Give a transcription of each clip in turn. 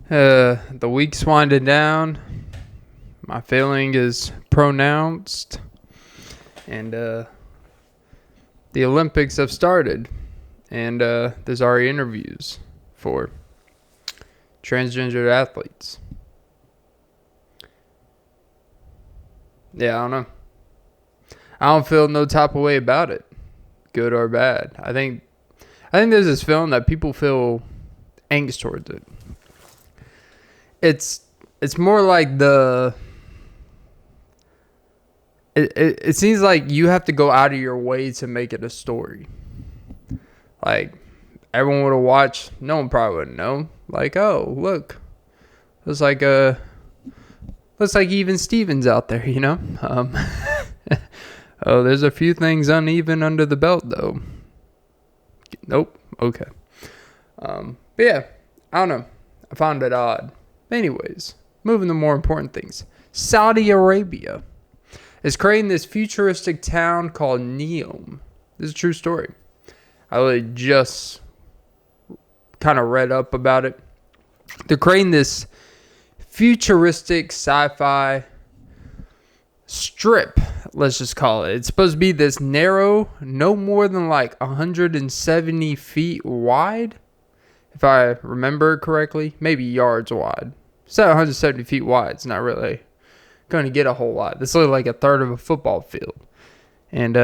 The week's winding down. My feeling is pronounced. And the Olympics have started. And there's already interviews for transgender athletes. Yeah, I don't know. I don't feel no type of way about it, good or bad. I think there's this feeling that people feel angst towards it. It's more like it seems like you have to go out of your way to make it a story. Like, everyone would have watched, no one probably wouldn't know. Like, oh, look, looks like even Stevens out there, you know. Oh, there's a few things uneven under the belt though. Nope. Okay. But yeah, I don't know. I found it odd. Anyways, moving to more important things. Saudi Arabia is creating this futuristic town called Neom. This is a true story. I really just kind of read up about it. They're creating this futuristic sci-fi strip, let's just call it. It's supposed to be this narrow, no more than like 170 feet wide, if I remember correctly. Maybe yards wide. It's not 170 feet wide. It's not really going to get a whole lot. This looks like a third of a football field. And,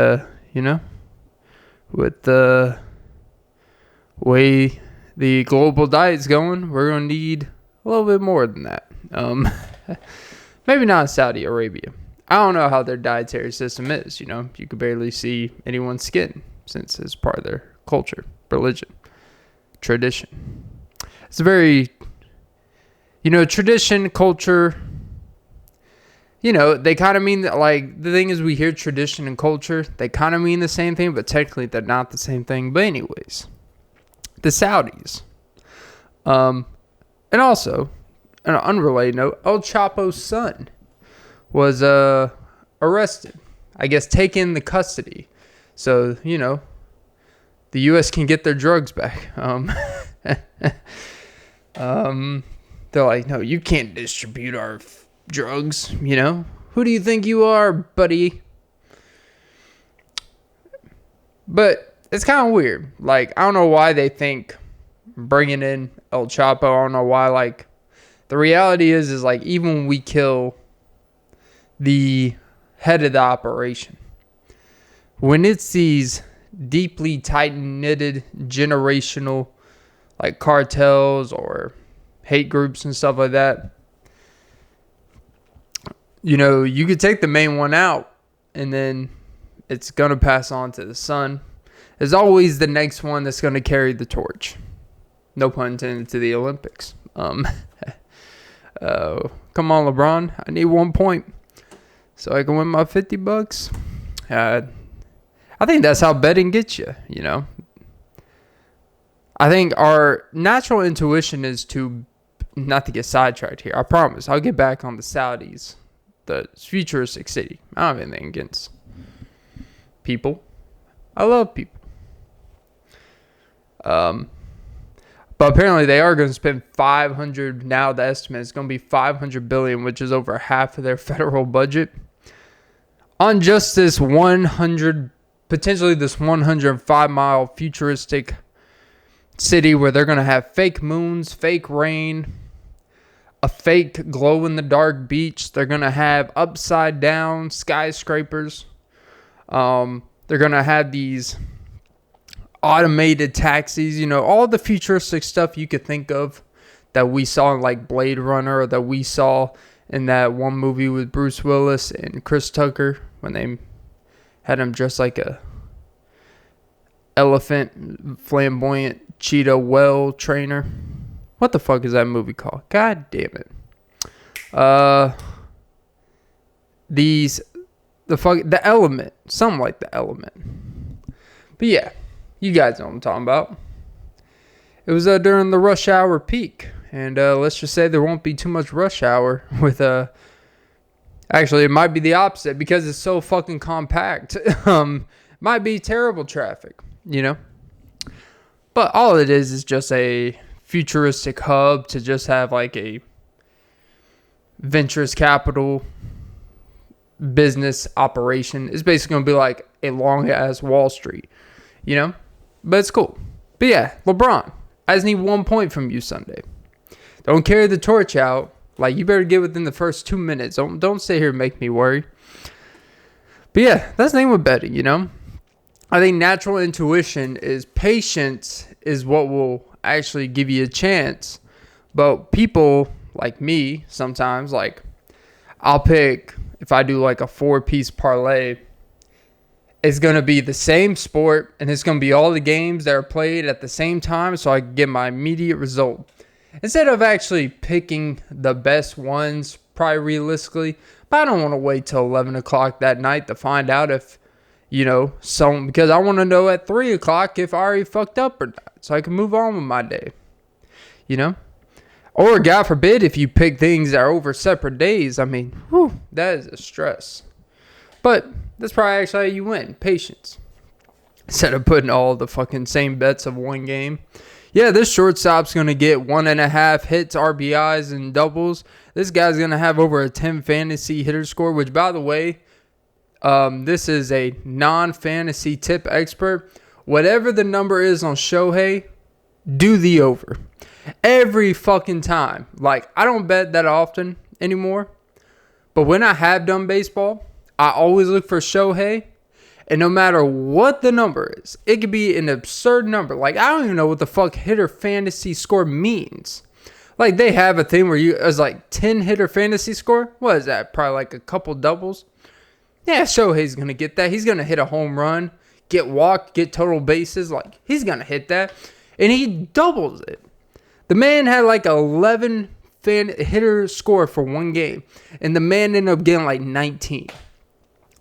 you know, with the way the global diet's going, we're going to need a little bit more than that. Maybe not Saudi Arabia. I don't know how their dietary system is. You know, you could barely see anyone's skin since it's part of their culture, religion, tradition. It's a very, tradition, culture, they kind of mean that, like, the thing is, we hear tradition and culture, they kind of mean the same thing, but technically they're not the same thing. But anyways, the Saudis. And also, on an unrelated note, El Chapo's son was arrested. I guess taken into custody. So, the U.S. can get their drugs back. They're like, no, you can't distribute our drugs, Who do you think you are, buddy? But it's kind of weird. Like, I don't know why they think bringing in El Chapo. I don't know why. Like, the reality is like, even when we kill the head of the operation, when it's these deeply tight-knitted generational, like, cartels or hate groups and stuff like that, you could take the main one out and then it's going to pass on to the son. There's always the next one that's going to carry the torch. No pun intended, to the Olympics. Come on, LeBron. I need 1 point so I can win my $50. I think that's how betting gets you, I think our natural intuition is to, not to get sidetracked here, I promise, I'll get back on the Saudis, the futuristic city. I don't have anything against people. I love people. But apparently they are going to spend 500, now the estimate is going to be 500 billion, which is over half of their federal budget, on just this 105-mile futuristic city where they're going to have fake moons, fake rain, a fake glow-in-the-dark beach. They're going to have upside-down skyscrapers. They're going to have these automated taxis, all the futuristic stuff you could think of that we saw in, like, Blade Runner, or that we saw in that one movie with Bruce Willis and Chris Tucker when they had him dressed like a elephant, flamboyant cheetah well trainer. What the fuck is that movie called? God damn it. The Element. Something like The Element. But yeah, you guys know what I'm talking about. It was during the rush hour peak. And let's just say there won't be too much rush hour with actually, it might be the opposite because it's so fucking compact. Might be terrible traffic, But all it is just a futuristic hub to just have like a venturous capital business operation. It's basically going to be like a long ass Wall Street, you know? But it's cool. But yeah, LeBron, I just need 1 point from you Sunday. Don't carry the torch out. Like, you better get within the first 2 minutes. Don't sit here and make me worry. But yeah, that's the thing with betting, you know? I think natural intuition is patience is what will actually give you a chance. But people like me, sometimes, like, I'll pick, if I do like a 4-piece parlay, it's going to be the same sport, and it's going to be all the games that are played at the same time, so I can get my immediate result. Instead of actually picking the best ones, probably realistically, but I don't want to wait till 11 o'clock that night to find out if, you know, because I want to know at 3 o'clock if I already fucked up or not, so I can move on with my day, you know? Or, God forbid, if you pick things that are over separate days, I mean, whew, that is a stress. But that's probably actually how you win. Patience. Instead of putting all the fucking same bets of one game. Yeah, this shortstop's going to get 1.5 hits, RBIs, and doubles. This guy's going to have over a 10 fantasy hitter score, which, by the way, this is a non-fantasy tip expert. Whatever the number is on Shohei, do the over. Every fucking time. Like, I don't bet that often anymore. But when I have done baseball, I always look for Shohei. And no matter what the number is, it could be an absurd number. Like, I don't even know what the fuck hitter fantasy score means. Like, they have a thing where it's like 10 hitter fantasy score. What is that? Probably like a couple doubles. Yeah, Shohei's going to get that. He's going to hit a home run, get walked, get total bases. Like, he's going to hit that. And he doubles it. The man had like 11 hitter score for one game. And the man ended up getting like 19.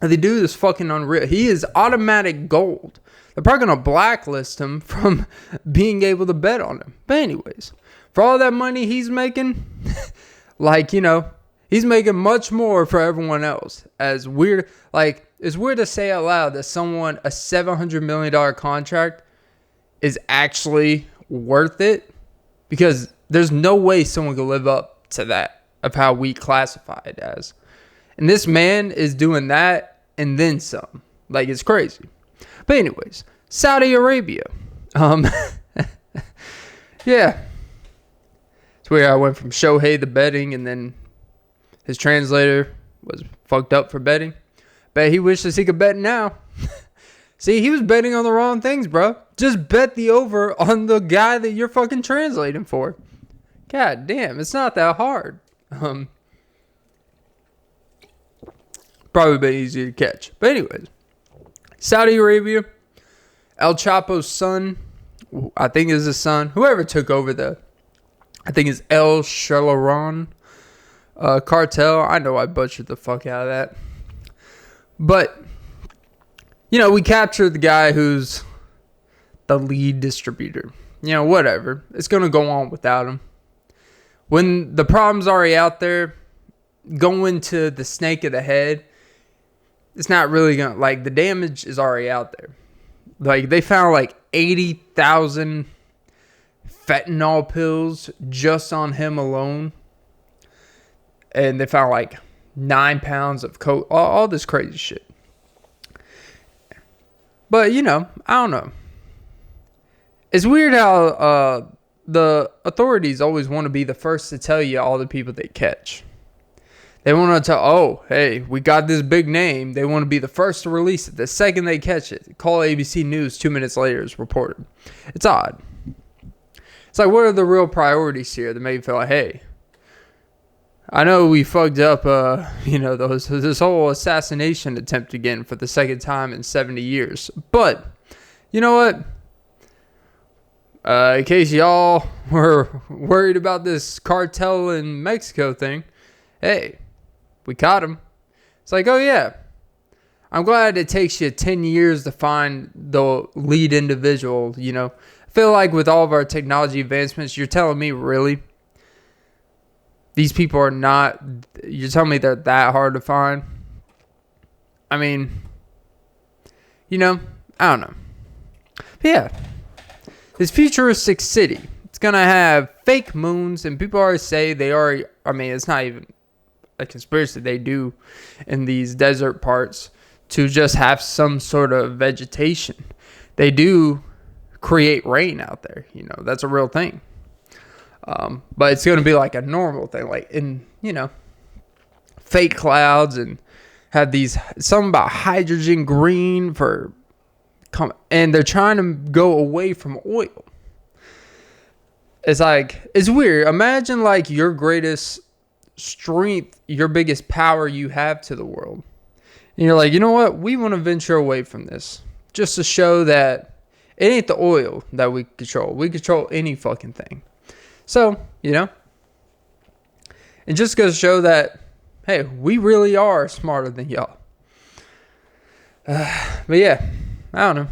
The dude is fucking unreal. He is automatic gold. They're probably going to blacklist him from being able to bet on him. But anyways, for all that money he's making, like, you know, he's making much more for everyone else. As weird, like, it's weird to say out loud that someone, a $700 million contract is actually worth it. Because there's no way someone could live up to that of how we classify it as. And this man is doing that and then some. Like, it's crazy. But anyways, Saudi Arabia. Yeah. It's where I went from Shohei the betting, and then his translator was fucked up for betting. Bet he wishes he could bet now. See, he was betting on the wrong things, bro. Just bet the over on the guy that you're fucking translating for. God damn, it's not that hard. Probably been easier to catch. But anyways, Saudi Arabia, El Chapo's son, I think is his son, whoever took over I think it's El Shalaron cartel. I know I butchered the fuck out of that. But, you know, we captured the guy who's the lead distributor. You know, whatever. It's going to go on without him. When the problem's already out there, going to the snake of the head, it's not really going to, like, the damage is already out there. Like, they found like 80,000 fentanyl pills just on him alone. And they found like 9 pounds of coke, all this crazy shit. But, you know, I don't know. It's weird how the authorities always want to be the first to tell you all the people they catch. They want to tell, oh, hey, we got this big name. They want to be the first to release it. The second they catch it, call ABC News 2 minutes later is reported. It's odd. It's like, what are the real priorities here that make you feel like, hey, I know we fucked up, you know, this whole assassination attempt again for the second time in 70 years. But, you know what? In case y'all were worried about this cartel in Mexico thing, hey, we caught him. It's like, oh yeah, I'm glad it takes you 10 years to find the lead individual, you know. I feel like with all of our technology advancements, you're telling me really these people are not, you're telling me they're that hard to find? I mean, you know, I don't know. But yeah, this futuristic city, it's going to have fake moons, and people always say they are, I mean, it's not even a conspiracy, they do in these desert parts to just have some sort of vegetation. They do create rain out there, you know, that's a real thing. But it's going to be like a normal thing, like in, you know, fake clouds, and have these, something about hydrogen green and they're trying to go away from oil. It's like, it's weird. Imagine like your greatest strength, your biggest power you have to the world. And you're like, you know what? We want to venture away from this just to show that it ain't the oil that we control. We control any fucking thing. So, you know, it just goes to show that, hey, we really are smarter than y'all. But yeah, I don't know.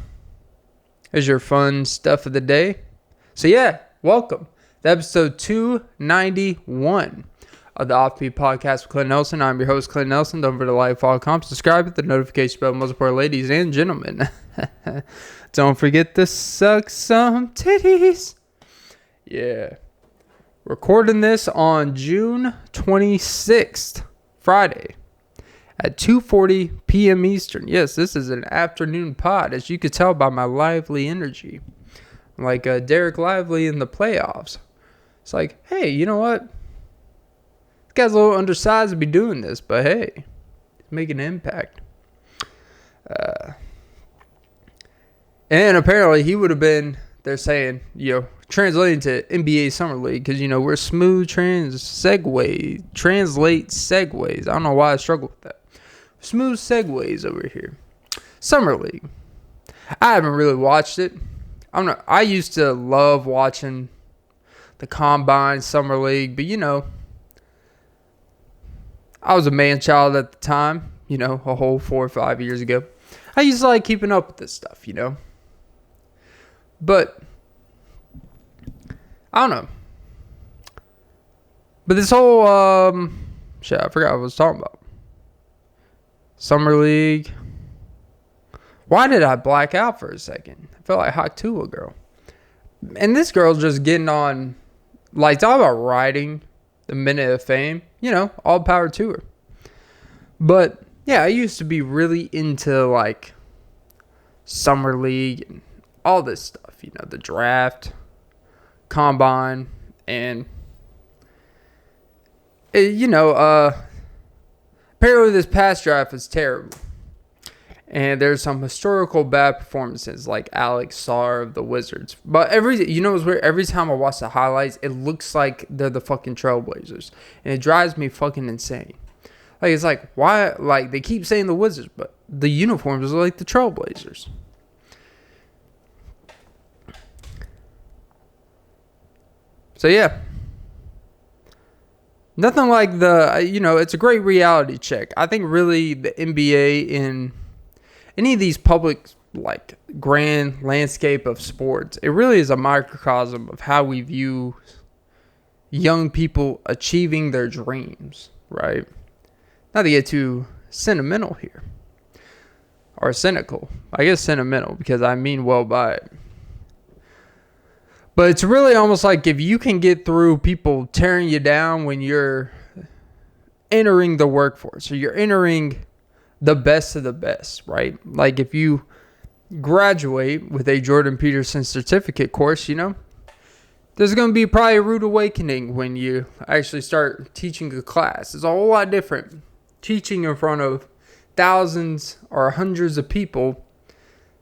Here's your fun stuff of the day. So yeah, welcome to episode 291 of the Offbeat Podcast with Clint Nelson. I'm your host, Clint Nelson. Don't forget to like, follow, comment, subscribe, hit the notification bell, most important, ladies and gentlemen. Don't forget to suck some titties. Yeah. Recording this on June 26th, Friday, at 2:40 p.m. Eastern. Yes, this is an afternoon pod, as you could tell by my lively energy. Like Derek Lively in the playoffs. It's like, hey, you know what? This guy's a little undersized to be doing this, but hey, he's making an impact. And apparently he would have been, they're saying, you know, translating to NBA Summer League, because, you know, we're smooth translate segues. I don't know why I struggle with that. Smooth segues over here. Summer League. I haven't really watched it. I used to love watching the Combine Summer League, but, you know, I was a man child at the time, you know, a whole 4 or 5 years ago. I used to like keeping up with this stuff, you know. But I don't know. But this whole, shit, I forgot what I was talking about. Summer League. Why did I black out for a second? I felt like Haktua girl. And this girl's just getting on, like, talk about riding the minute of fame. You know, all power to her. But, yeah, I used to be really into, like, Summer League and all this stuff. You know, the draft, Combine, and apparently this past draft was terrible, and there's some historical bad performances like Alex Sarr of the Wizards. But it's weird, every time I watch the highlights, it looks like they're the fucking Trailblazers, and it drives me fucking insane. Like, it's like, why? Like, they keep saying the Wizards, but the uniforms are like the Trailblazers. So, yeah. Nothing like it's a great reality check. I think really the NBA in any of these public, like, grand landscape of sports, it really is a microcosm of how we view young people achieving their dreams, right? Not to get too sentimental here. Or cynical. I guess sentimental, because I mean well by it. But it's really almost like if you can get through people tearing you down when you're entering the workforce, or you're entering the best of the best, right? Like if you graduate with a Jordan Peterson certificate course, you know, there's going to be probably a rude awakening when you actually start teaching a class. It's a whole lot different teaching in front of thousands or hundreds of people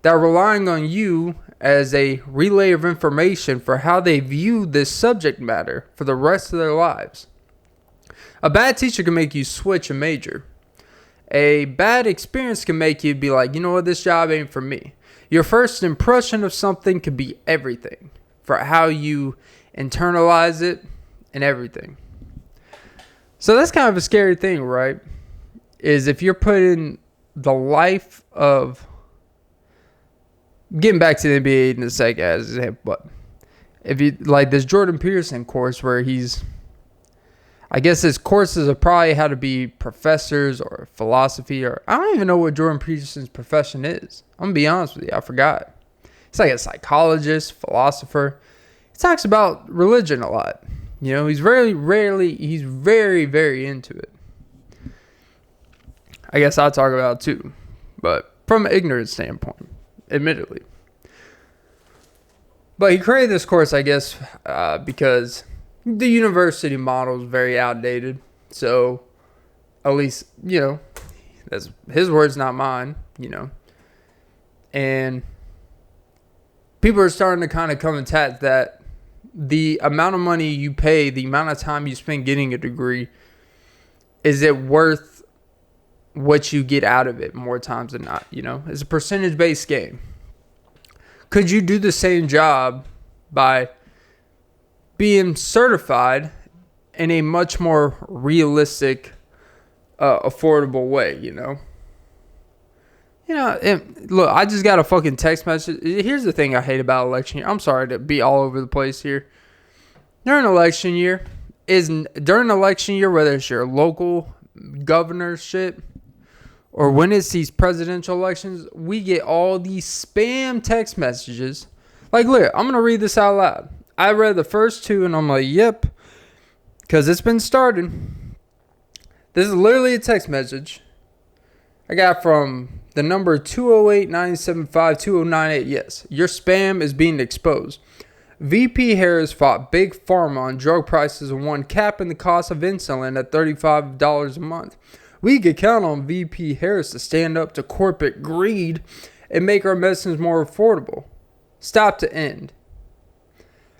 that are relying on you as a relay of information for how they view this subject matter for the rest of their lives. A bad teacher can make you switch a major. A bad experience can make you be like, you know what, this job ain't for me. Your first impression of something could be everything for how you internalize it and everything. So that's kind of a scary thing, right? Is if you're putting the life of, getting back to the NBA in a second as an example, but if you like this Jordan Peterson course where I guess his courses are probably how to be professors or philosophy, or I don't even know what Jordan Peterson's profession is. I'm gonna be honest with you, I forgot. It's like a psychologist, philosopher. talks about religion a lot. You know, he's very, very into it. I guess I'll talk about it too, but from an ignorant standpoint, admittedly. But he created this course, I guess, because the university model is very outdated. So, at least, you know, that's his words, not mine, you know. And people are starting to kind of come attach that the amount of money you pay, the amount of time you spend getting a degree, is it worth what you get out of it more times than not, you know? It's a percentage-based game. Could you do the same job by being certified in a much more realistic, affordable way, you know? You know, look, I just got a fucking text message. Here's the thing I hate about election year. I'm sorry to be all over the place here. During election year, whether it's your local governorship or when it's these presidential elections, we get all these spam text messages. Like, look, I'm going to read this out loud. I read the first two and I'm like, yep, because it's been started. This is literally a text message I got from the number 208-975-2098. Yes, your spam is being exposed. VP Harris fought Big Pharma on drug prices and won capping the cost of insulin at $35 a month. We could count on VP Harris to stand up to corporate greed and make our medicines more affordable. Stop to end.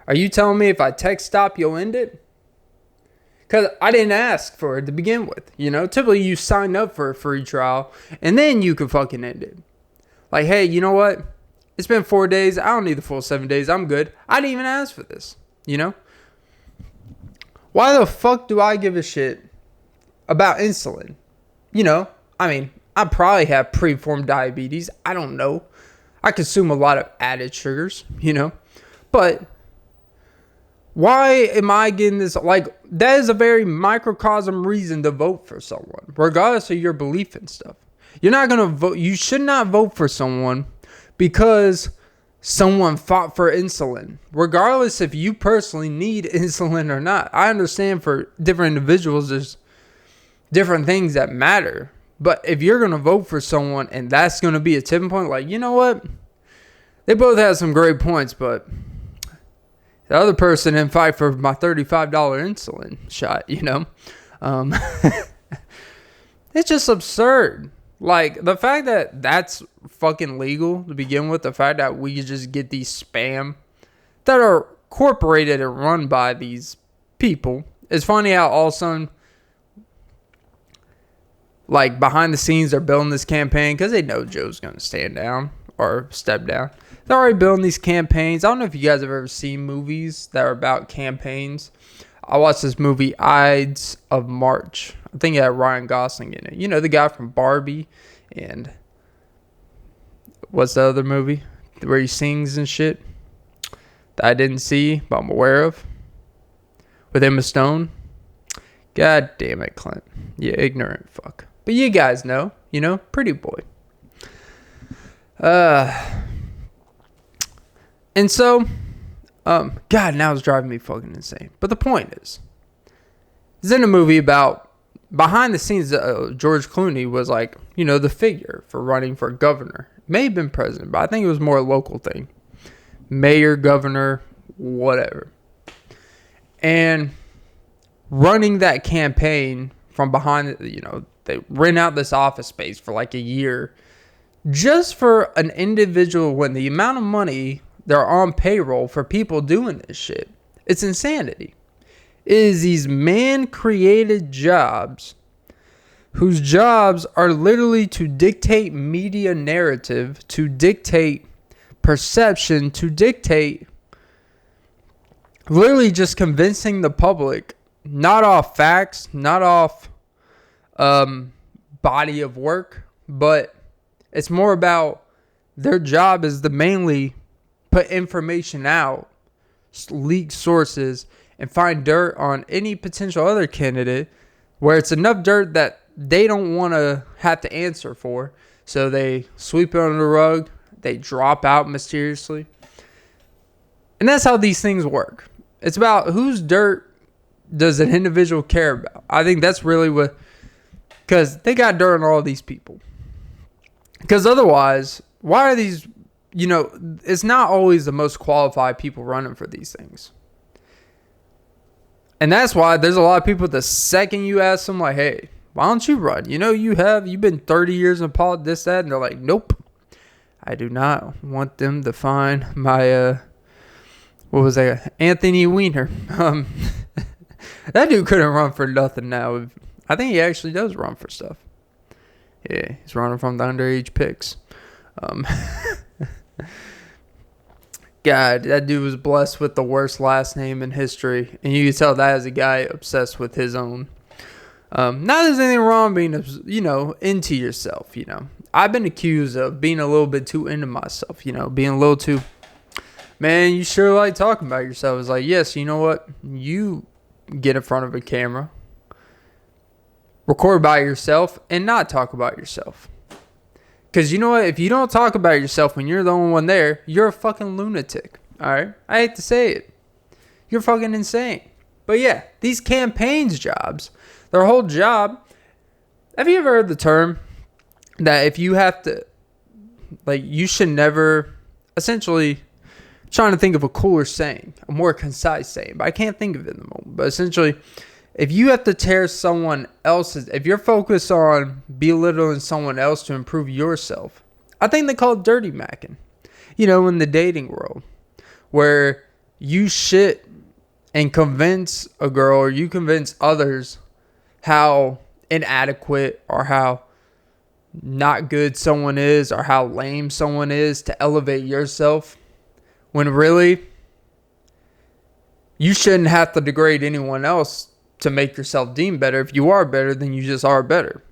Are you telling me if I text stop, you'll end it? Because I didn't ask for it to begin with. You know, typically you sign up for a free trial and then you can fucking end it. Like, hey, you know what? It's been 4 days. I don't need the full 7 days. I'm good. I didn't even ask for this. You know? Why the fuck do I give a shit about insulin? You know, I mean, I probably have preformed diabetes. I don't know. I consume a lot of added sugars, you know? But why am I getting this? Like, that is a very microcosm reason to vote for someone, regardless of your belief and stuff. You're not going to vote. You should not vote for someone because someone fought for insulin, regardless if you personally need insulin or not. I understand for different individuals, there's different things that matter. But if you're going to vote for someone and that's going to be a tipping point, like, you know what? They both have some great points, but the other person didn't fight for my $35 insulin shot, you know? It's just absurd. Like, the fact that that's fucking legal to begin with, the fact that we just get these spam that are incorporated and run by these people. It's funny how all of a sudden, like, behind the scenes, they're building this campaign because they know Joe's going to stand down or step down. They're already building these campaigns. I don't know if you guys have ever seen movies that are about campaigns. I watched this movie, Ides of March. I think it had Ryan Gosling in it. You know, the guy from Barbie and what's the other movie where he sings and shit that I didn't see but I'm aware of with Emma Stone. God damn it, Clint. You ignorant fuck. But you guys know, you know, pretty boy. And so, God, now it's driving me fucking insane. But the point is, it's in a movie about behind the scenes. George Clooney was like, you know, the figure for running for governor. May have been president, but I think it was more a local thing. Mayor, governor, whatever. And running that campaign from behind, you know, they rent out this office space for like a year just for an individual when the amount of money they're on payroll for people doing this shit. It's insanity. It is these man-created jobs whose jobs are literally to dictate media narrative, to dictate perception, to dictate literally just convincing the public, not off facts, not off body of work, but it's more about their job is to mainly put information out, leak sources, and find dirt on any potential other candidate where it's enough dirt that they don't want to have to answer for. So they sweep it under the rug. They drop out mysteriously. And that's how these things work. It's about whose dirt does an individual care about. I think that's really what, because they got dirt on all these people. Because otherwise, why are these, it's not always the most qualified people running for these things. And that's why there's a lot of people, the second you ask them, like, hey, why don't you run? You've been 30 years in politics, this, that, and they're like, nope. I do not want them to find my, what was that? Anthony Weiner. That dude couldn't run for nothing now. I think he actually does run for stuff. Yeah, he's running from the underage picks. God, that dude was blessed with the worst last name in history. And you can tell that as a guy obsessed with his own. Not that there's anything wrong being, into yourself, I've been accused of being a little bit too into myself, being a little too, man, you sure like talking about yourself. It's like, yes, you know what? You get in front of a camera, record by yourself, and not talk about yourself. Because you know what? If you don't talk about yourself when you're the only one there, you're a fucking lunatic. All right? I hate to say it. You're fucking insane. But yeah, these campaigns jobs, their whole job. Have you ever heard the term that if you have to, you should never, essentially, trying to think of a cooler saying, a more concise saying, but I can't think of it in the moment. But essentially, if you have to tear someone else's, if you're focused on belittling someone else to improve yourself, I think they call it dirty macking. In the dating world, where you shit and convince a girl or you convince others how inadequate or how not good someone is or how lame someone is to elevate yourself, when really you shouldn't have to degrade anyone else to make yourself deem better. If you are better, then you just are better.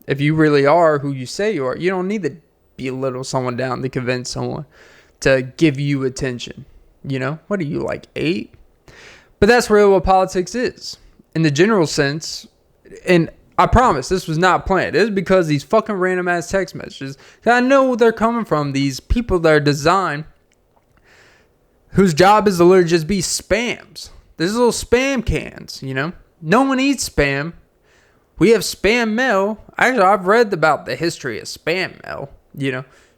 If you really are who you say you are, you don't need to belittle someone down to convince someone to give you attention. What are you, like 8? But that's really what politics is in the general sense. And I promise this was not planned. It is because these fucking random ass text messages, I know where they're coming from. These people that are designed, whose job is to literally just be spams. There's little spam cans, No one eats spam. We have spam mail. Actually, I've read about the history of spam mail.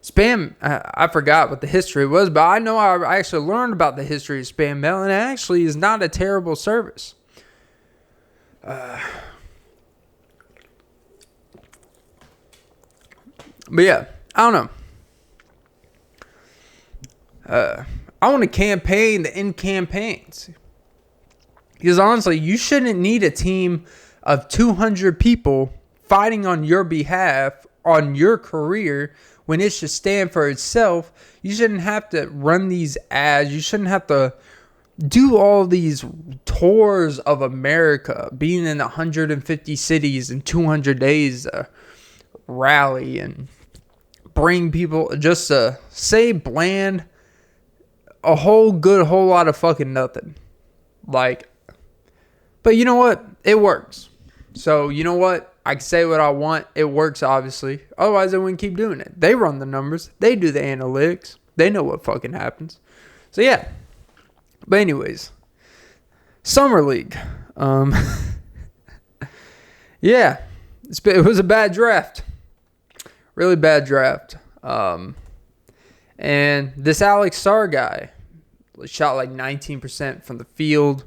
Spam, I forgot what the history was, but I know I actually learned about the history of spam mail, and it actually is not a terrible service. But yeah, I don't know. I want to campaign to end campaigns. Because honestly, you shouldn't need a team of 200 people fighting on your behalf on your career when it should stand for itself. You shouldn't have to run these ads. You shouldn't have to do all these tours of America, being in 150 cities in 200 days, rally and bring people just to say bland, a whole lot of fucking nothing. But you know what? It works. So you know what? I can say what I want. It works, obviously. Otherwise, I wouldn't keep doing it. They run the numbers. They do the analytics. They know what fucking happens. So yeah. But anyways, Summer League. Yeah, it was a bad draft. Really bad draft. And this Alex Sarr guy shot 19% from the field.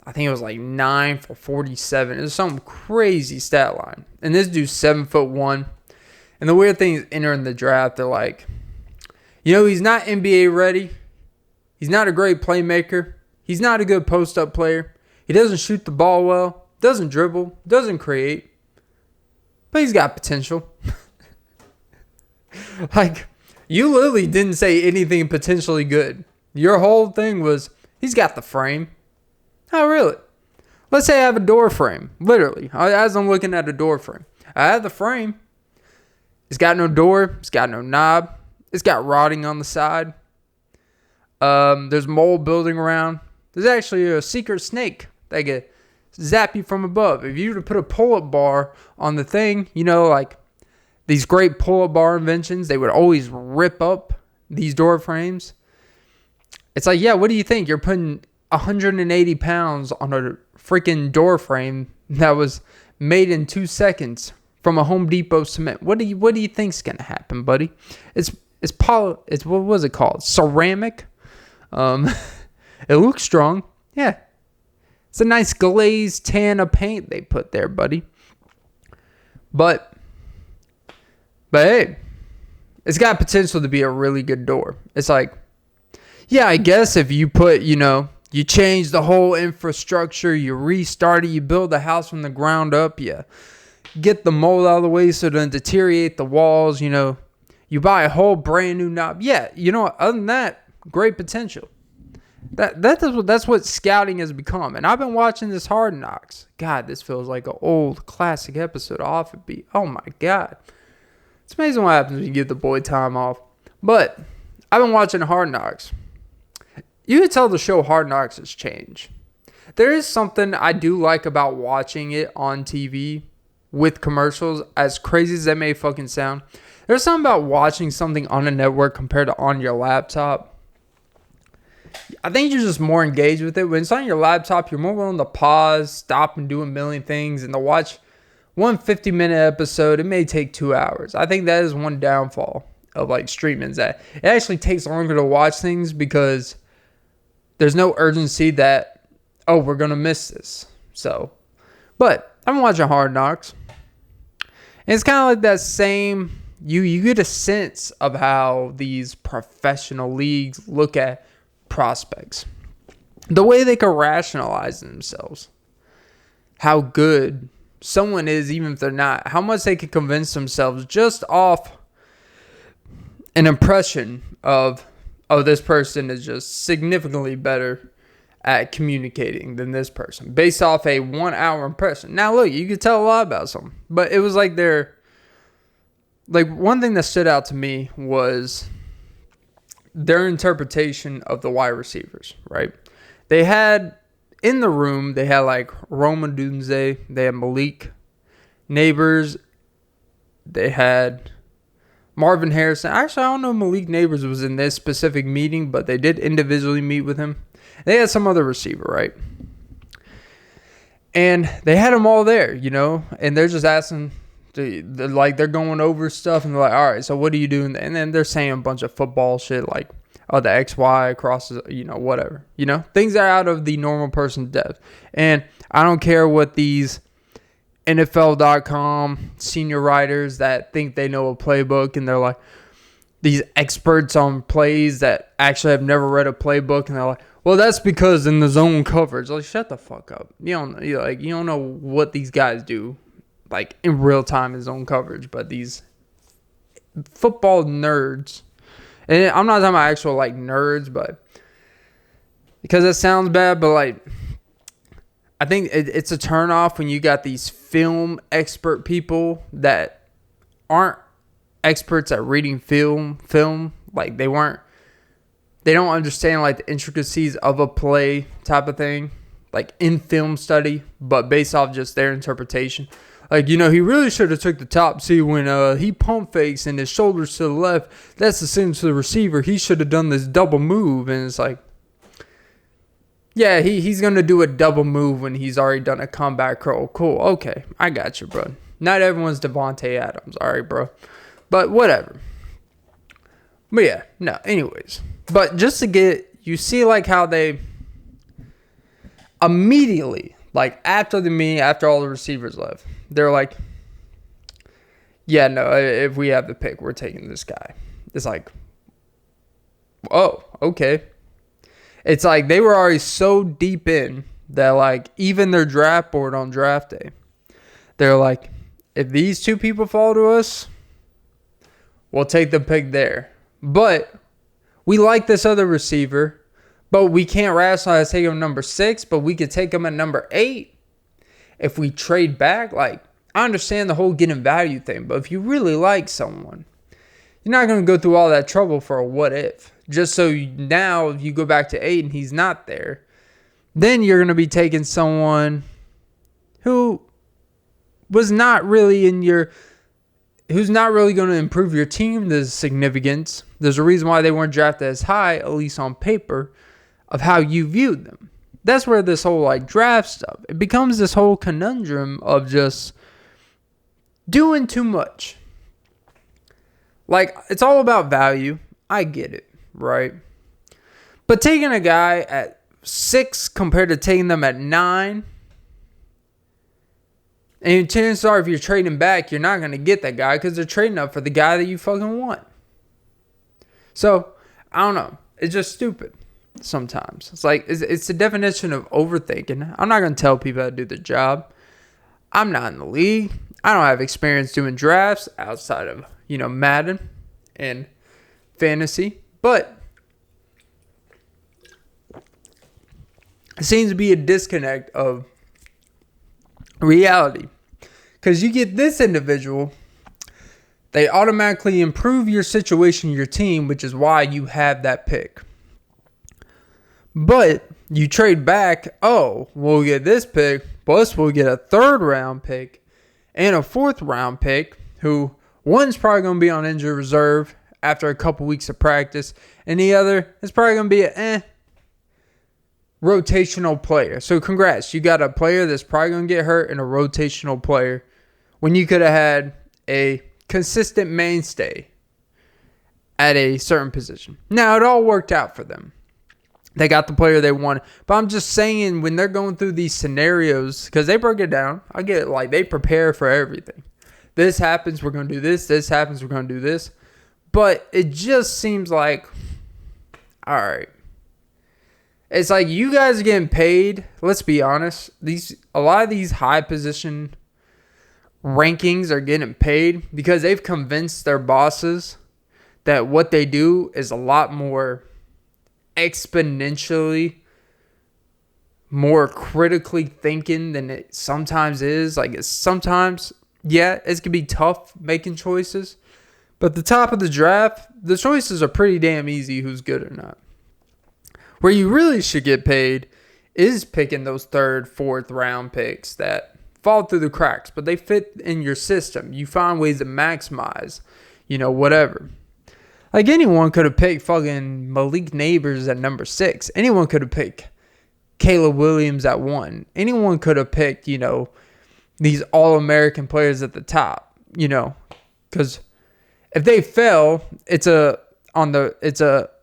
I think it was 9 for 47. It was some crazy stat line. And this dude's 7'1". And the weird thing is, entering the draft, they're like, he's not NBA ready. He's not a great playmaker. He's not a good post-up player. He doesn't shoot the ball well. Doesn't dribble. Doesn't create. But he's got potential. You literally didn't say anything potentially good. Your whole thing was, he's got the frame. Oh, really? Let's say I have a door frame. Literally. As I'm looking at a door frame. I have the frame. It's got no door. It's got no knob. It's got rotting on the side. There's mold building around. There's actually a secret snake that can zap you from above. If you were to put a pull-up bar on the thing, these great pull-up bar inventions, they would always rip up these door frames. It's like, yeah, what do you think? You're putting 180 pounds on a freaking door frame that was made in 2 seconds from a Home Depot cement. What do you think's gonna happen, buddy? It's what was it called? Ceramic. It looks strong. Yeah. It's a nice glazed tan of paint they put there, buddy. But hey, it's got potential to be a really good door. It's like, yeah, I guess if you put, you change the whole infrastructure, you restart it, you build the house from the ground up, you get the mold out of the way so it doesn't deteriorate the walls, you buy a whole brand new knob. Yeah, other than that, great potential. That's what scouting has become. And I've been watching this Hard Knocks. God, this feels like an old classic episode of Off It Beat. Oh my God. It's amazing what happens when you give the boy time off. But I've been watching Hard Knocks. You can tell the show Hard Knocks has changed. There is something I do like about watching it on TV with commercials, as crazy as that may fucking sound. There's something about watching something on a network compared to on your laptop. I think you're just more engaged with it. When it's on your laptop, you're more willing to pause, stop, and do a million things. And to watch one 50-minute episode, it may take 2 hours. I think that is one downfall of like streaming, is that it actually takes longer to watch things because there's no urgency that, oh, we're going to miss this. So, but I'm watching Hard Knocks. And it's kind of like that same, you get a sense of how these professional leagues look at prospects. The way they can rationalize themselves. How good someone is, even if they're not. How much they can convince themselves just off an impression of, oh, this person is just significantly better at communicating than this person. Based off a 1 hour impression. Now, look, you could tell a lot about someone. But it was like one thing that stood out to me was their interpretation of the wide receivers, right? They had, in the room, they had like Roman Dunze, they had Malik Neighbors, they had Marvin Harrison. Actually, I don't know if Malik Neighbors was in this specific meeting, but they did individually meet with him. They had some other receiver, right? And they had them all there, and they're just asking, they're going over stuff, and they're like, all right, so what are you doing? And then they're saying a bunch of football shit, like, oh, the XY crosses, whatever, things that are out of the normal person's depth. And I don't care what these NFL.com senior writers that think they know a playbook, and they're like, these experts on plays that actually have never read a playbook, and they're like, well, that's because in the zone coverage. Like, shut the fuck up. You don't know what these guys do, like, in real time in zone coverage. But these football nerds, and I'm not talking about actual, like, nerds, but because it sounds bad, but, like, I think it's a turnoff when you got these film expert people that aren't experts at reading film. Like, they don't understand, like, the intricacies of a play type of thing, like in film study, but based off just their interpretation. Like, he really should have took the top. See, when he pump fakes and his shoulders to the left, that's the send to the receiver. He should have done this double move. And it's like, yeah, he's going to do a double move when he's already done a comeback curl. Cool. Okay. I got you, bro. Not everyone's Devontae Adams. All right, bro. But whatever. But yeah, no, anyways. But just to you see, like, how they immediately, like, after the meeting, after all the receivers left, they're like, yeah, no, if we have the pick, we're taking this guy. It's like, oh, okay. It's like they were already so deep in that, like, even their draft board on draft day, they're like, if these two people fall to us, we'll take the pick there. But we like this other receiver, but we can't rationalize taking him number 6, but we could take him at number 8 if we trade back. Like, I understand the whole getting value thing, but if you really like someone, you're not going to go through all that trouble for a what if. Just so now, if you go back to 8 and he's not there, then you're going to be taking someone who was not really who's not really going to improve your team to significance. There's a reason why they weren't drafted as high, at least on paper. of how you viewed them. That's where this whole like draft stuff, it becomes this whole conundrum of just doing too much. Like, it's all about value. I get it, right? But taking a guy at 6 compared to taking them at 9, and chances are if you're trading back, you're not going to get that guy because they're trading up for the guy that you fucking want. So, I don't know. It's just stupid sometimes. It's like, it's the definition of overthinking. I'm not going to tell people how to do their job. I'm not in the league. I don't have experience doing drafts outside of, Madden and fantasy. But it seems to be a disconnect of reality. Because you get this individual, they automatically improve your situation, your team, which is why you have that pick. But you trade back, we'll get this pick, plus we'll get a 3rd round pick and a 4th round pick, who one's probably going to be on injured reserve after a couple weeks of practice, and the other is probably going to be a rotational player. So congrats, you got a player that's probably going to get hurt and a rotational player when you could have had a consistent mainstay at a certain position. Now, it all worked out for them. They got the player they wanted. But I'm just saying, when they're going through these scenarios, because they break it down, I get it, like they prepare for everything. This happens, we're going to do this. This happens, we're going to do this. But it just seems like, all right. It's like you guys are getting paid. Let's be honest. A lot of these high position rankings are getting paid because they've convinced their bosses that what they do is a lot more exponentially more critically thinking than it sometimes is. Like, it's sometimes, it can be tough making choices. But at the top of the draft, the choices are pretty damn easy who's good or not. Where you really should get paid is picking those 3rd, 4th round picks that fall through the cracks, but they fit in your system. You find ways to maximize, whatever. Like, anyone could have picked fucking Malik Neighbors at number 6. Anyone could have picked Caleb Williams at 1. Anyone could have picked, these All-American players at the top, because if they fail, it's a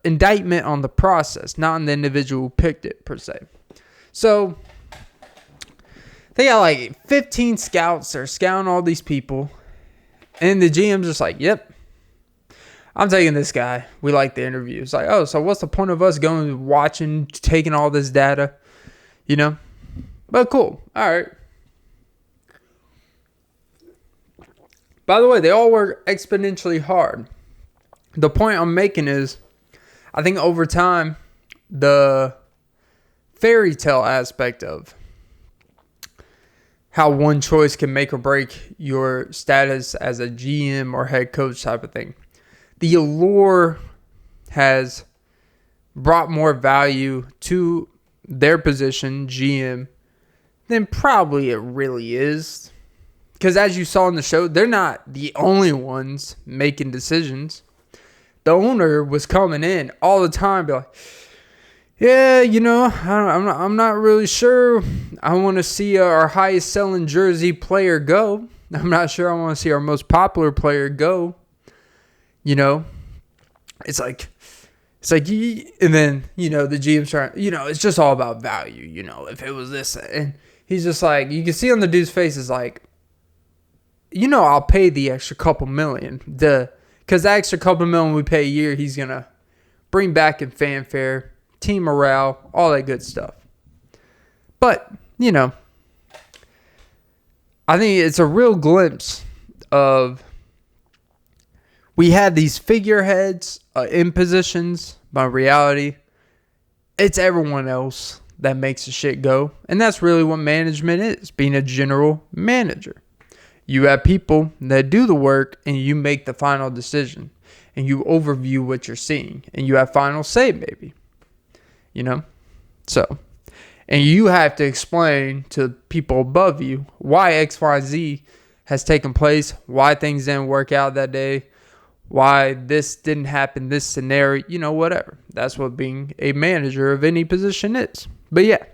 indictment on the process, not on the individual who picked it per se. So they got like 15 scouts. They're scouting all these people, and the GM's just like, "Yep, I'm taking this guy. We like the interview." It's like, oh, so what's the point of us going watching, taking all this data, But cool. All right. By the way, they all work exponentially hard. The point I'm making is, I think over time, the fairy tale aspect of how one choice can make or break your status as a GM or head coach type of thing, the allure has brought more value to their position, GM, than probably it really is. Because as you saw in the show, they're not the only ones making decisions. The owner was coming in all the time, be like, yeah, I'm not really sure. I want to see our highest selling jersey player go. I'm not sure I want to see our most popular player go. It's like, and then, the GM's trying, it's just all about value, if it was this. And he's just like, you can see on the dude's face is like, I'll pay the extra couple million. Because the extra couple million we pay a year, he's going to bring back in fanfare, team morale, all that good stuff. But, I think it's a real glimpse of, we had these figureheads in positions, but in reality, it's everyone else that makes the shit go. And that's really what management is, being a general manager. You have people that do the work and you make the final decision and you overview what you're seeing and you have final say, maybe, So, and you have to explain to people above you why X, Y, Z has taken place, why things didn't work out that day, why this didn't happen, this scenario, whatever. That's what being a manager of any position is. But yeah,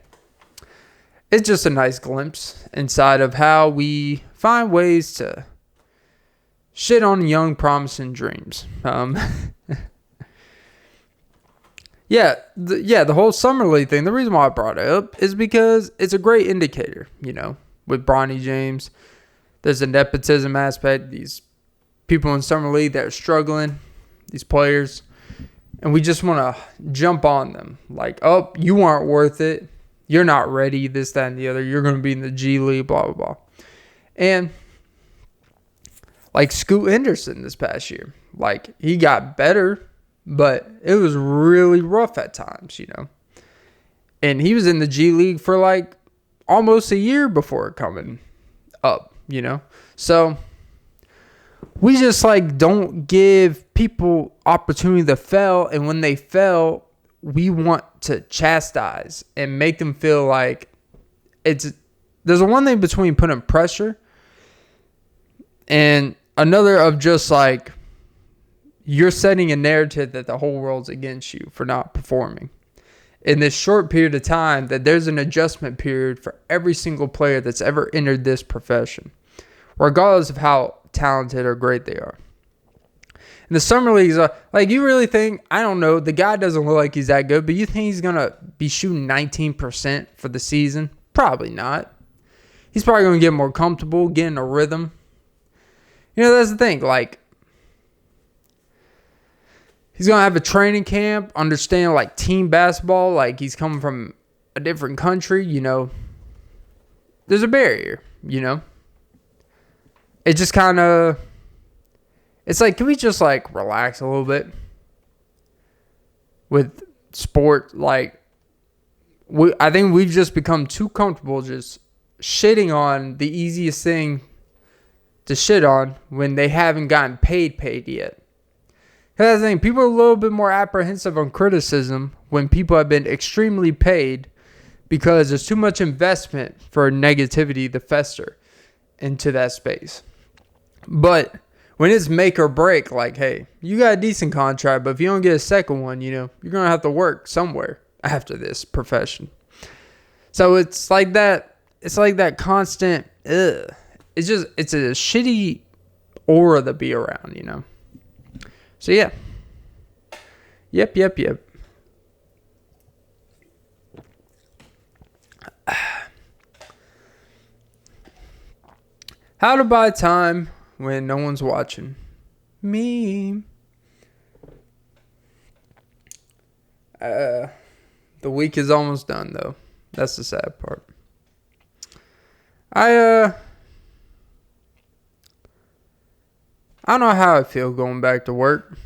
it's just a nice glimpse inside of how we find ways to shit on young, promising dreams. The whole summer league thing, the reason why I brought it up is because it's a great indicator, with Bronny James. There's a nepotism aspect, these people in summer league that are struggling, these players, and we just want to jump on them. Like, oh, you aren't worth it. You're not ready, this, that, and the other. You're going to be in the G League, blah, blah, blah. And like Scoot Henderson this past year, like he got better, but it was really rough at times, And he was in the G League for like almost a year before coming up, So we just like don't give people opportunity to fail, and when they fail, we want to chastise and make them feel like there's a one thing between putting pressure and another of just like you're setting a narrative that the whole world's against you for not performing. In this short period of time, that there's an adjustment period for every single player that's ever entered this profession, regardless of how talented or great they are. And the summer leagues are like, you really think, I don't know, the guy doesn't look like he's that good, but you think he's going to be shooting 19% for the season? Probably not. He's probably going to get more comfortable, get in a rhythm. That's the thing. Like, he's going to have a training camp, understand like team basketball, like he's coming from a different country, There's a barrier, It just kind of, it's like, can we just like relax a little bit with sport? Like, I think we've just become too comfortable just shitting on the easiest thing to shit on when they haven't gotten paid yet. Because I think people are a little bit more apprehensive on criticism when people have been extremely paid, because there's too much investment for negativity to fester into that space. But when it's make or break, like, hey, you got a decent contract, but if you don't get a second one, you're going to have to work somewhere after this profession. So it's like that. It's like that constant, ugh. It's a shitty aura to be around, So yeah. Yep. How to buy time when no one's watching. Me. The week is almost done, though. That's the sad part. I don't know how I feel going back to work.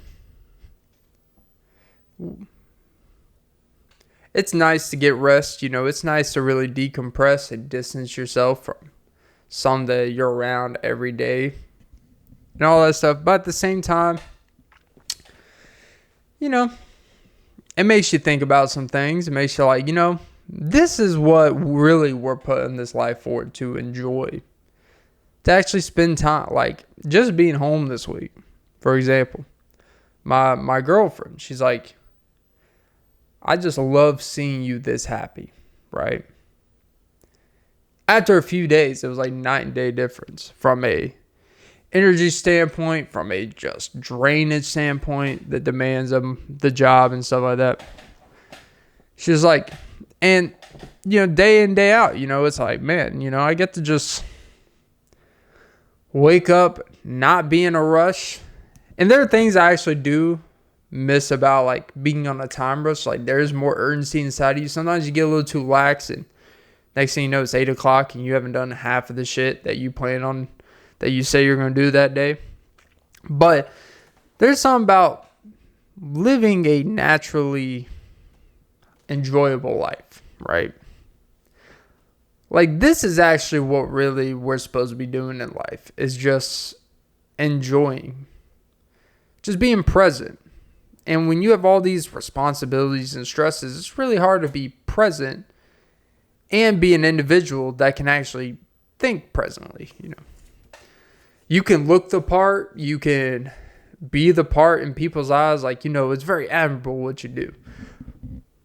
It's nice to get rest, It's nice to really decompress and distance yourself from something that you're around every day and all that stuff. But at the same time, it makes you think about some things. It makes you like, this is what really we're putting this life forward to enjoy. To actually spend time, like just being home this week, for example. My girlfriend, she's like, I just love seeing you this happy, right? After a few days, it was like night and day difference from a energy standpoint, from a just drainage standpoint, the demands of the job and stuff like that. She's like, and, day in, day out, it's like, man, I get to just wake up, not be in a rush. And there are things I actually do miss about like being on a time rush. Like there's more urgency inside of you. Sometimes you get a little too lax, and next thing you know, it's 8 o'clock and you haven't done half of the shit that you plan on, that you say you're going to do that day. But there's something about living a naturally enjoyable life, right? Like this is actually what really we're supposed to be doing in life, is just enjoying, just being present. And when you have all these responsibilities and stresses, it's really hard to be present and be an individual that can actually think presently. You can look the part, you can be the part in people's eyes. Like, it's very admirable what you do.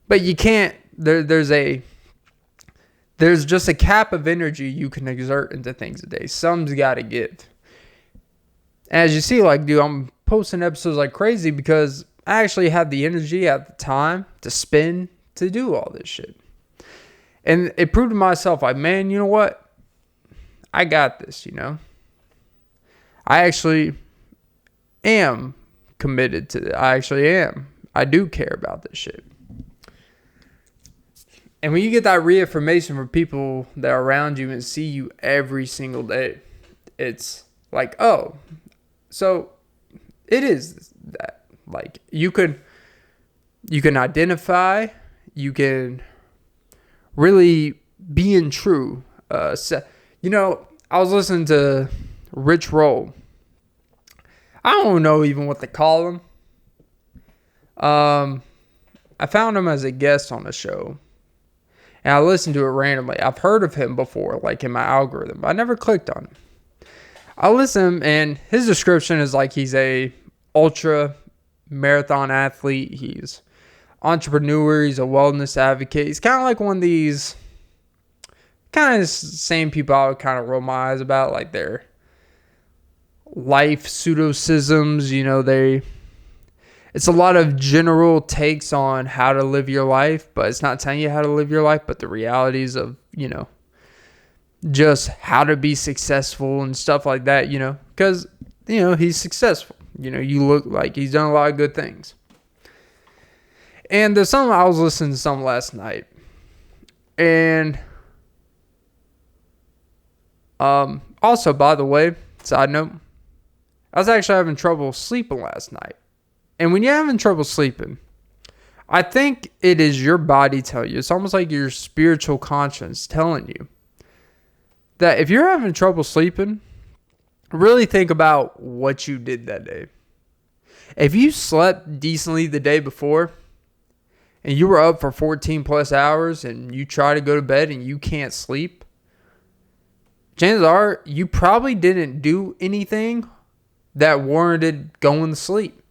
But you can't, there's just a cap of energy you can exert into things a day. Some's got to give. As you see, like, dude, I'm posting episodes like crazy because I actually had the energy at the time to spend to do all this shit. And it proved to myself, like, man, you know what? I got this, I actually am committed to it. I actually am. I do care about this shit. And when you get that reaffirmation from people that are around you and see you every single day, it's like, oh, so it is that. Like, you can identify, you can really being true. I was listening to Rich Roll. I don't know even what to call him. I found him as a guest on the show. And I listened to it randomly. I've heard of him before, like in my algorithm. I never clicked on him. I listened, and his description is like he's a ultra marathon athlete. He's entrepreneur. He's a wellness advocate. He's kind of like one of these kind of same people I would kind of roll my eyes about, like their life pseudocisms. It's a lot of general takes on how to live your life, but it's not telling you how to live your life, but the realities of, just how to be successful and stuff like that, because, he's successful. You look like he's done a lot of good things. And there's something, I was listening to some last night. And also, by the way, side note, I was actually having trouble sleeping last night. And when you're having trouble sleeping, I think it is your body telling you. It's almost like your spiritual conscience telling you that if you're having trouble sleeping, really think about what you did that day. If you slept decently the day before and you were up for 14 plus hours and you try to go to bed and you can't sleep, chances are you probably didn't do anything that warranted going to sleep.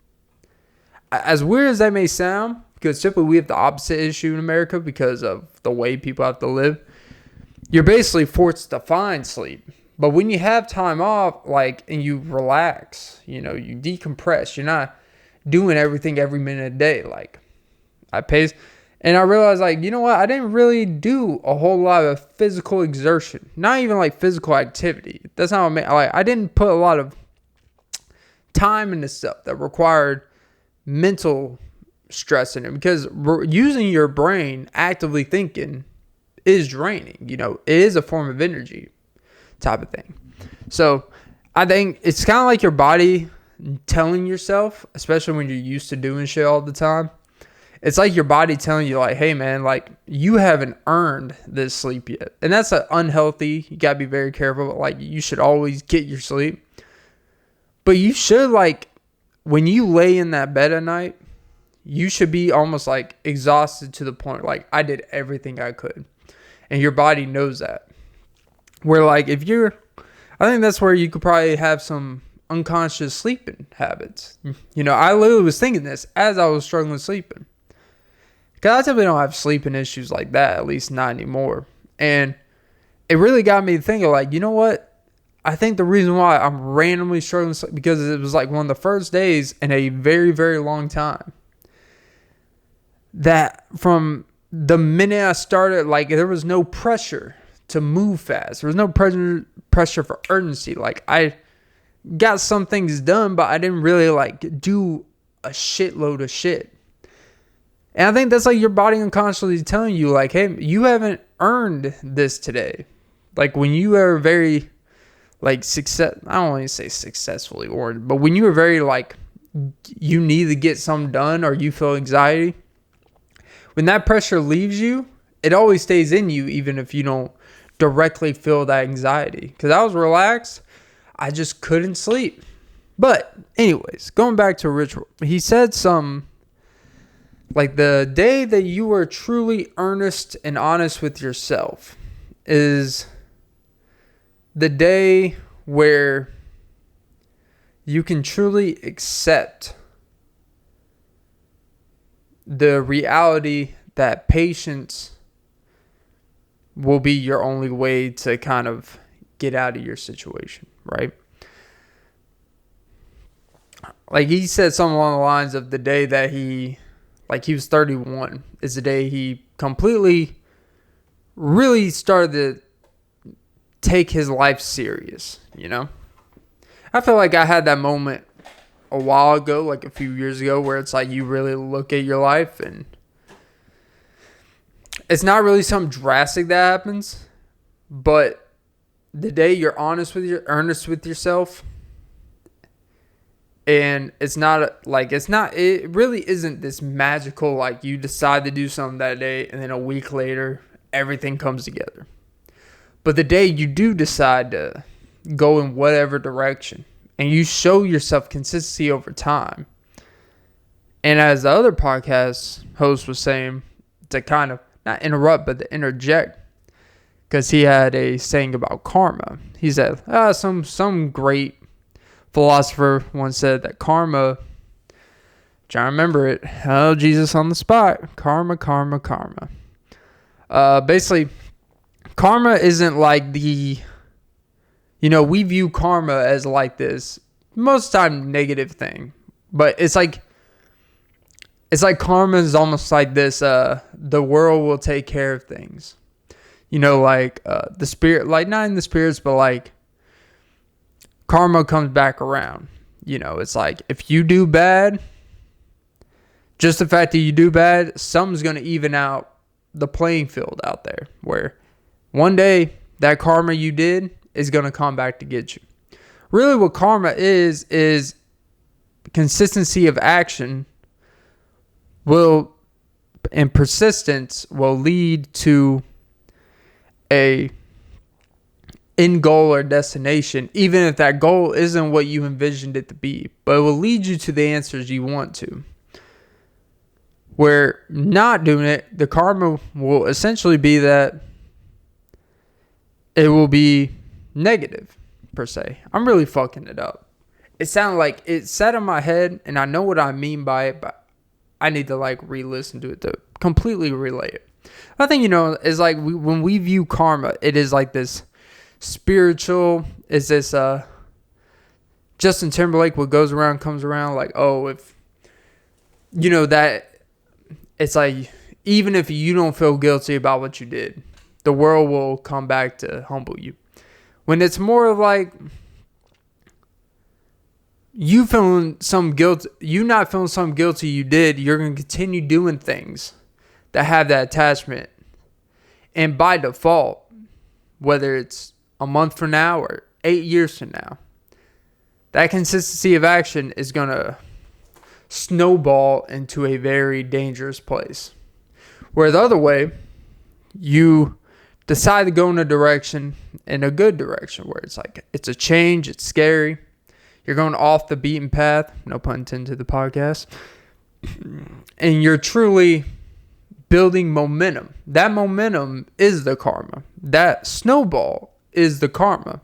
As weird as that may sound, because typically we have the opposite issue in America because of the way people have to live, you're basically forced to find sleep. But when you have time off, and you relax, you decompress, you're not doing everything every minute of the day. I pace, and I realized, you know what? I didn't really do a whole lot of physical exertion, not even physical activity. That's not what I mean. I didn't put a lot of time into stuff that required mental stress in it, because using your brain, actively thinking, is draining. It is a form of energy type of thing. So I think it's kind of like your body telling yourself, especially when you're used to doing shit all the time, it's like your body telling you, hey man, you haven't earned this sleep yet. And that's unhealthy. You gotta be very careful. You should always get your sleep, but you should, when you lay in that bed at night, you should be almost exhausted to the point I did everything I could. And your body knows that. Where I think that's where you could probably have some unconscious sleeping habits. I literally was thinking this as I was struggling sleeping. Because I typically don't have sleeping issues like that, at least not anymore. And it really got me thinking, you know what? I think the reason why I'm randomly struggling to sleep, because it was one of the first days in a very, very long time that from the minute I started, there was no pressure to move fast. There was no pressure for urgency. I got some things done, but I didn't really do a shitload of shit. And I think that's your body unconsciously telling you, hey, you haven't earned this today. When you are very success, I don't want to say successfully oriented, but when you are very you need to get something done or you feel anxiety, when that pressure leaves you, it always stays in you, even if you don't directly feel that anxiety. Because I was relaxed, I just couldn't sleep. But anyways, going back to Ritual, he said some the day that you are truly earnest and honest with yourself is the day where you can truly accept the reality that patience will be your only way to kind of get out of your situation, right? Like he said something along the lines of the day that he was 31 is the day he completely really started to take his life serious, you know? I feel like I had that moment a while ago, like a few years ago, where it's like you really look at your life and it's not really something drastic that happens, but the day you're earnest with yourself, and it really isn't this magical, like you decide to do something that day and then a week later everything comes together. But the day you do decide to go in whatever direction and you show yourself consistency over time, and as the other podcast host was saying, to kind of not interrupt but to interject, because he had a saying about karma. He said, some great philosopher once said that karma, trying to remember it, Jesus on the spot, karma. Basically, karma isn't like we view karma as like this most time negative thing, but it's like karma is almost like this, the world will take care of things, the spirit, like not in the spirits, but like karma comes back around. It's like if you do bad, just the fact that you do bad, something's going to even out the playing field out there, where one day that karma you did is going to come back to get you. Really what karma is consistency of action and persistence will lead to a end goal or destination, even if that goal isn't what you envisioned it to be, but it will lead you to the answers you want to. Where not doing it, the karma will essentially be that it will be negative, per se. I'm really fucking it up. It sounded like it sat in my head, and I know what I mean by it, but I need to re-listen to it to completely relay it. I think, is like when we view karma, it is like this spiritual, is this Justin Timberlake, what goes around comes around, like, oh, if that, it's like even if you don't feel guilty about what you did, the world will come back to humble you. When it's more of like you not feeling some guilty you did, you're going to continue doing things that have that attachment, and by default, whether it's a month from now or 8 years from now, that consistency of action is going to snowball into a very dangerous place. Where the other way, you decide to go in a good direction, where it's like, it's a change, it's scary. You're going off the beaten path, no pun intended to the podcast, and you're truly building momentum. That momentum is the karma. That snowball is the karma.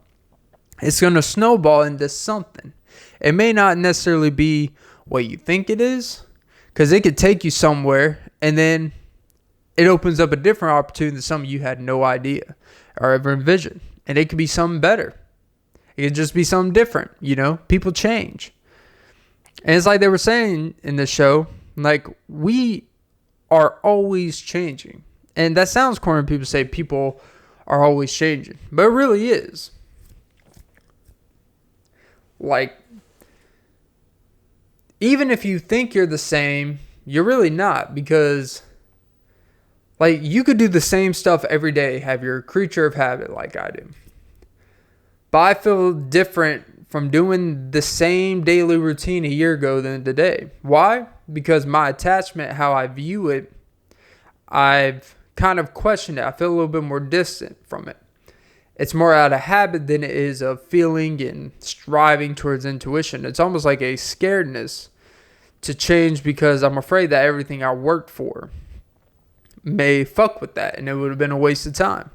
It's going to snowball into something. It may not necessarily be what you think it is, because it could take you somewhere, and then it opens up a different opportunity that some of you had no idea or ever envisioned. And it could be something better. It could just be something different. People change. And it's like they were saying in this show, like, we are always changing. And that sounds corny when people say people are always changing, but it really is. Like, even if you think you're the same, you're really not, because like you could do the same stuff every day, have your creature of habit like I do. But I feel different from doing the same daily routine a year ago than today. Why? Because my attachment, how I view it, I've kind of questioned it. I feel a little bit more distant from it. It's more out of habit than it is of feeling and striving towards intuition. It's almost like a scaredness to change, because I'm afraid that everything I worked for may fuck with that, and it would have been a waste of time.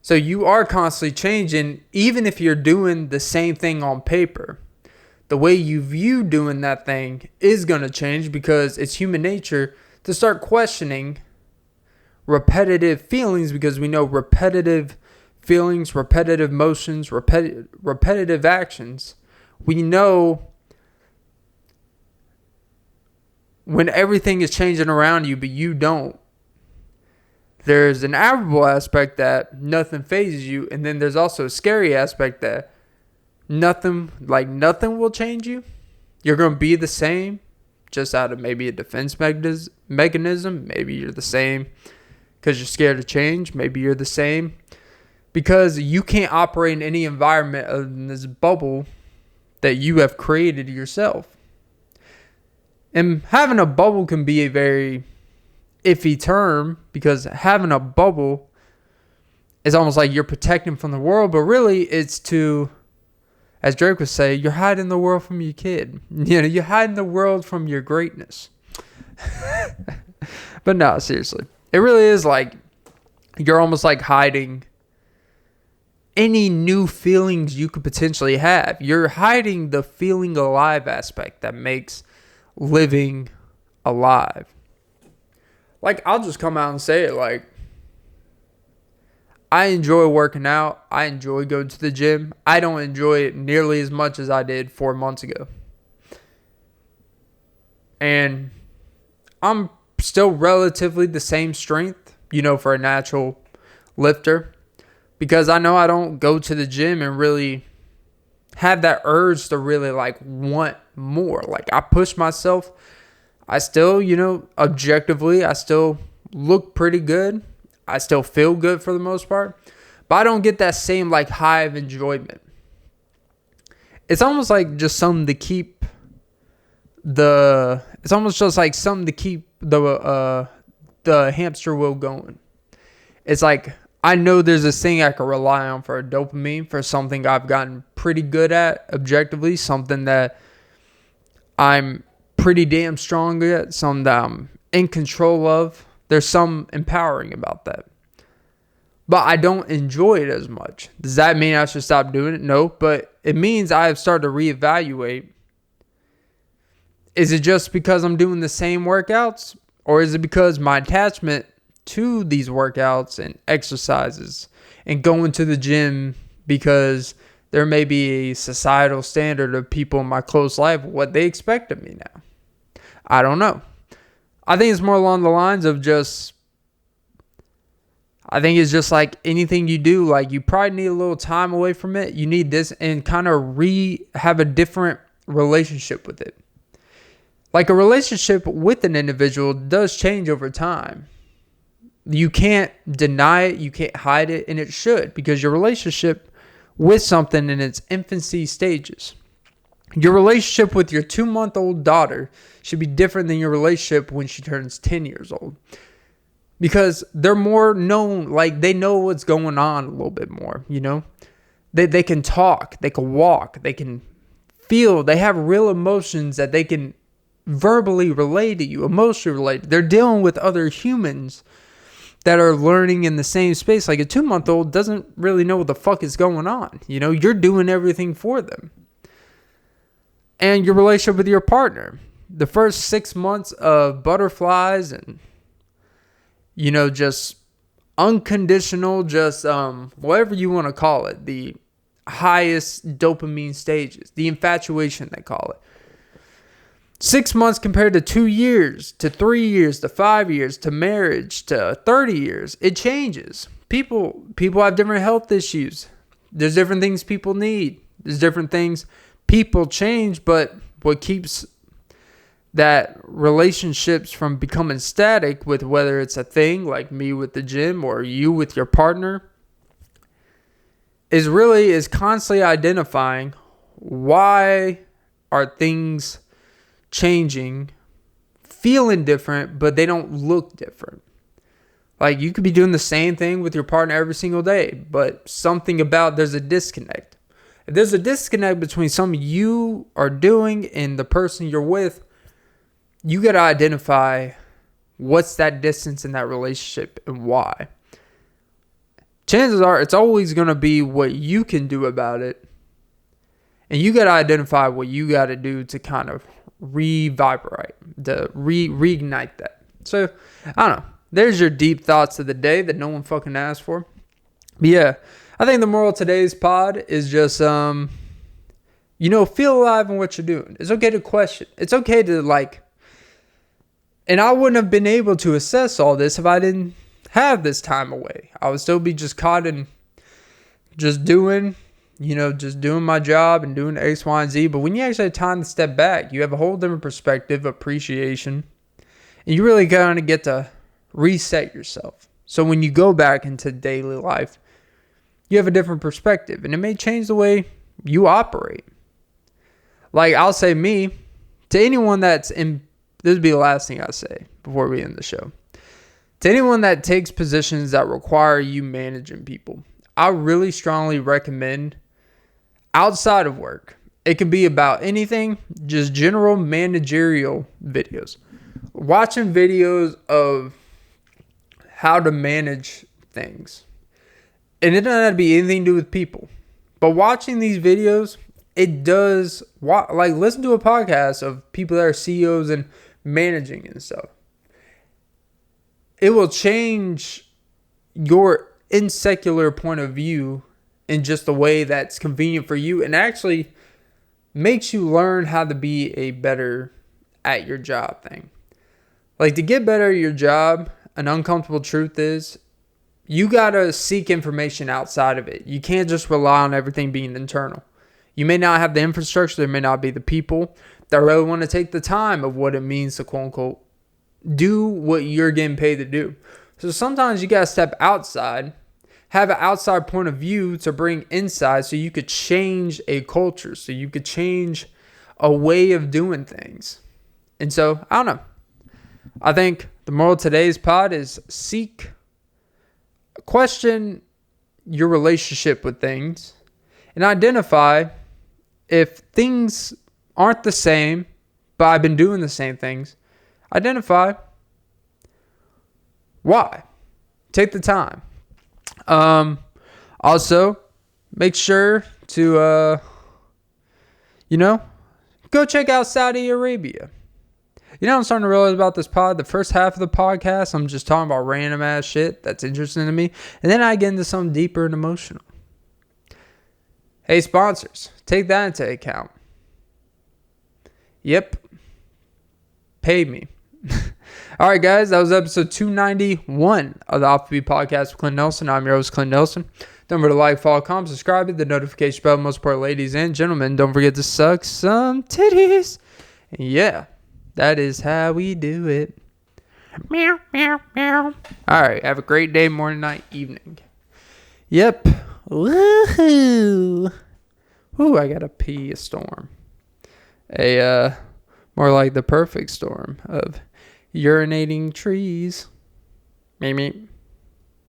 So you are constantly changing, even if you're doing the same thing on paper. the way you view doing that thing is going to change, because it's human nature to start questioning repetitive feelings, because we know repetitive feelings, repetitive motions, repetitive actions. We know when everything is changing around you, but you don't. There's an admirable aspect that nothing phases you, and then there's also a scary aspect that nothing will change you. You're going to be the same, just out of maybe a defense mechanism. Maybe you're the same because you're scared of change. Maybe you're the same because you can't operate in any environment other than this bubble that you have created yourself. And having a bubble can be a very iffy term, because having a bubble is almost like you're protecting from the world, but really it's to, as Drake would say, you're hiding the world from your kid. You're hiding the world from your greatness. But no, seriously. It really is like you're almost like hiding any new feelings you could potentially have. You're hiding the feeling alive aspect that makes living alive. Like, I'll just come out and say it, like, I enjoy working out. I enjoy going to the gym. I don't enjoy it nearly as much as I did 4 months ago. And I'm still relatively the same strength, for a natural lifter. Because I know I don't go to the gym and really have that urge to really, want more. Like, I push myself. I still, objectively, I still look pretty good. I still feel good for the most part. But I don't get that same, high of enjoyment. It's almost like just something to keep the... It's almost just like something to keep the hamster wheel going. It's like, I know there's this thing I can rely on for a dopamine, for something I've gotten pretty good at objectively, something that I'm pretty damn strong at, something that I'm in control of. There's some empowering about that. But I don't enjoy it as much. Does that mean I should stop doing it? No, but it means I have started to reevaluate. Is it just because I'm doing the same workouts? Or is it because my attachment to these workouts and exercises and going to the gym, because there may be a societal standard of people in my close life, what they expect of me now? I don't know. I think it's more along the lines of I think it's just like anything you do, you probably need a little time away from it. You need this and kind of have a different relationship with it. Like, a relationship with an individual does change over time. You can't deny it, you can't hide it, and it should, because your relationship with something in its infancy stages. Your relationship with your 2-month-old daughter should be different than your relationship when she turns 10 years old. Because they're more known, they know what's going on a little bit more, They can talk, they can walk, they can feel, they have real emotions that they can verbally relate to you, emotionally relate. They're dealing with other humans that are learning in the same space. Like, a 2-month-old doesn't really know what the fuck is going on. You're doing everything for them. And your relationship with your partner. The first 6 months of butterflies and, just unconditional, just whatever you want to call it. The highest dopamine stages. The infatuation, they call it. 6 months compared to 2 years, to 3 years, to 5 years, to marriage, to 30 years. It changes. People have different health issues. There's different things people need. There's different things. People change, but what keeps that relationships from becoming static, with whether it's a thing like me with the gym or you with your partner, is constantly identifying why are things changing, feeling different, but they don't look different. Like, you could be doing the same thing with your partner every single day, but there's a disconnect. If there's a disconnect between something you are doing and the person you're with, you got to identify what's that distance in that relationship and why. Chances are it's always going to be what you can do about it And you got to identify what you got to do to kind of reignite that. So, I don't know. There's your deep thoughts of the day that no one fucking asked for. But yeah, I think the moral of today's pod is just, feel alive in what you're doing. It's okay to question. It's okay to and I wouldn't have been able to assess all this if I didn't have this time away. I would still be just caught in just doing my job and doing X, Y, and Z. But when you actually have time to step back, you have a whole different perspective, appreciation, and you really kind of get to reset yourself. So when you go back into daily life, you have a different perspective, and it may change the way you operate. Like I'll say me, to anyone that's in, this would be the last thing I say before we end the show. To anyone that takes positions that require you managing people, I really strongly recommend outside of work. It can be about anything, just general managerial videos. Watching videos of how to manage things. And it doesn't have to be anything to do with people. But watching these videos, it does, listen to a podcast of people that are CEOs and managing and stuff. It will change your insecular point of view in just a way that's convenient for you and actually makes you learn how to be a better at your job thing. Like, to get better at your job, an uncomfortable truth is you got to seek information outside of it. You can't just rely on everything being internal. You may not have the infrastructure. There may not be the people that really want to take the time of what it means to, quote unquote, do what you're getting paid to do. So sometimes you got to step outside, have an outside point of view to bring inside so you could change a culture, so you could change a way of doing things. And so, I don't know. I think the moral of today's pod is question your relationship with things and identify if things aren't the same, but I've been doing the same things. Identify why. Take the time. Also, make sure to, go check out Saudi Arabia. I'm starting to realize about this pod. The first half of the podcast, I'm just talking about random ass shit that's interesting to me. And then I get into something deeper and emotional. Hey, sponsors, take that into account. Yep. Pay me. All right, guys, that was episode 291 of the Off the Beat podcast with Clint Nelson. I'm your host, Clint Nelson. Don't forget to like, follow, comment, subscribe, hit the notification bell. Most important, ladies and gentlemen, don't forget to suck some titties. Yeah, that is how we do it. Meow, meow, meow. All right, have a great day, morning, night, evening. Yep. Woohoo. Ooh, I gotta pee a storm. More like the perfect storm of urinating trees. Meep, meep.